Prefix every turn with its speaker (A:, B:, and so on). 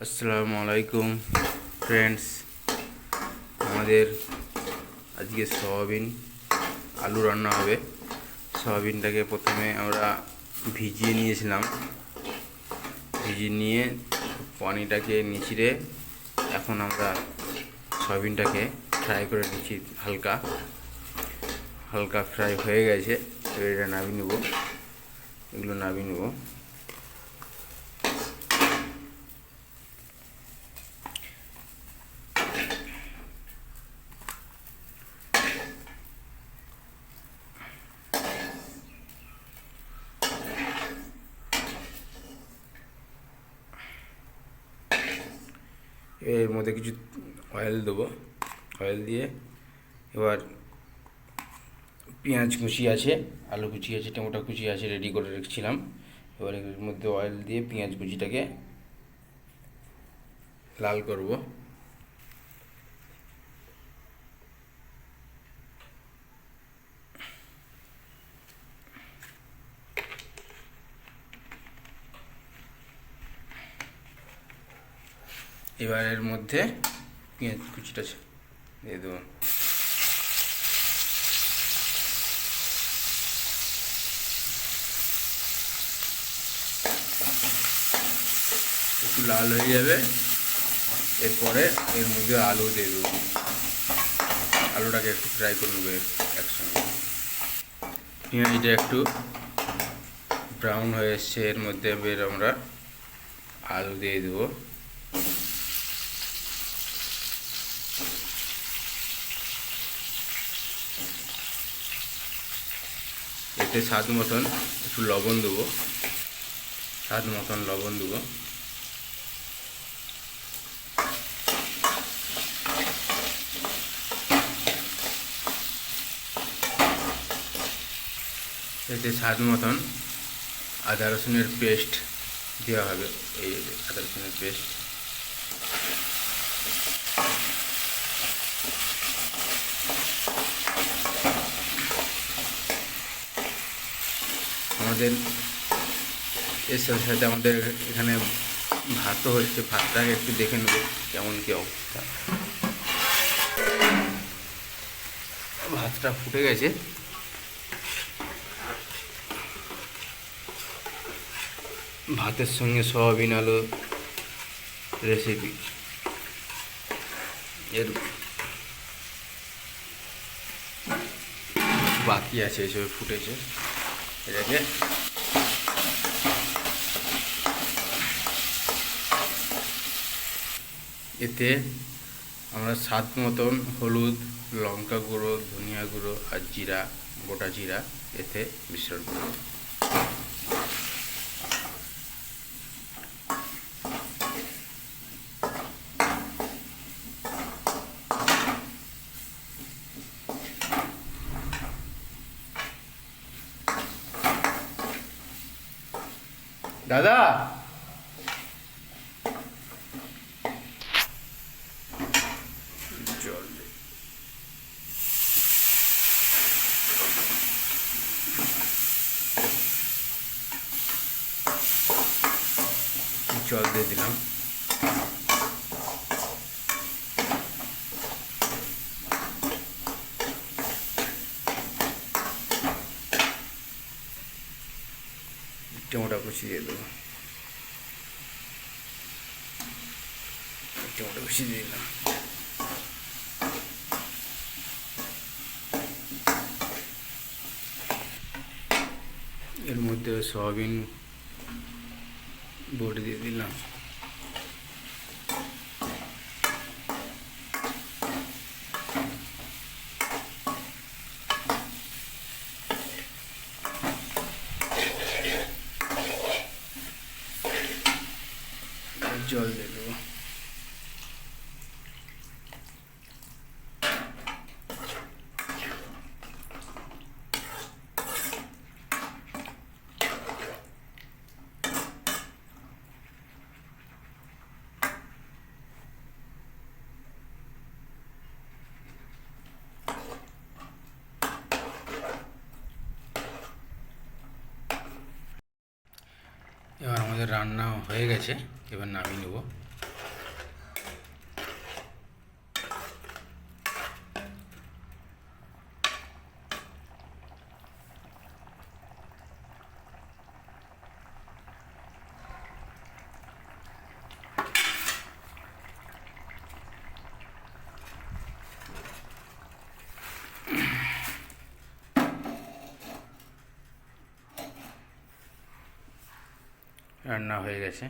A: আসসালামু আলাইকুম ফ্রেন্ডস। আমাদের আজকে সয়াবিন আলু রান্না হবে। সয়াবিনটাকে প্রথমে আমরা ভিজিয়ে নিয়েছিলাম। ভিজিয়ে নিয়ে পানিটাকে নিচিড়ে এখন আমরা সয়াবিনটাকে ফ্রাই করে নিচ্ছি। হালকা হালকা ফ্রাই হয়ে গেছে। এবার এটা নামিয়ে নেব। এগুলো নামিয়ে নেব। এর মধ্যে কিছু অয়েল দেবো। অয়েল দিয়ে এবার পেঁয়াজ কুচি আছে, আলু কুচি আছে, টমেটো কুচি আছে, রেডি করে রেখেছিলাম। এবার এর মধ্যে অয়েল দিয়ে পেঁয়াজ কুচিটাকে লাল করব। এবার এর মধ্যে পেঁয়াজ কুচিটা দিয়ে দেবো। একটু লাল হয়ে যাবে, এরপরে এর মধ্যে আলু দিয়ে দেবো। আলুটাকে একটু ফ্রাই করে নেবো একসঙ্গে। পেঁয়াজটা একটু ব্রাউন হয়ে এসছে, এর মধ্যে এবার আমরা আলু দিয়ে দেবো। এতে স্বাদ মতন একটু লবণ দেবো। স্বাদ মতন লবণ দেবো। এতে স্বাদ মতন আদা রসুনের পেস্ট দেওয়া হবে। এই আদা রসুনের পেস্ট আমাদের এর সাথে সাথে আমাদের এখানে ভাতও হচ্ছে। ভাতটাকে একটু দেখে নেব কেমন কী অবস্থা। ভাতটা ফুটে গেছে। ভাতের সঙ্গে সয়াবিন আলু রেসিপি এর বাকি আছে, এসব ফুটেছে। এটাকে এতে আমরা স্বাদ মতন হলুদ, লঙ্কা গুঁড়ো, ধনিয়া গুঁড়ো আর জিরা, গোটা জিরা এতে মিশ্রণ করব। দাদা, জল দে। জল দিয়ে দিলাম। টমেটো কুচি দিয়ে দেবো। টমেটো কুচি দিয়ে দিলাম। এর মধ্যে সয়াবিন বড়ি দিয়ে দিলাম। জল দিয়ে দেবো। এবার আমাদের রান্না হয়ে গেছে, এবার নামিয়ে নেব। রান্না হয়ে গেছে।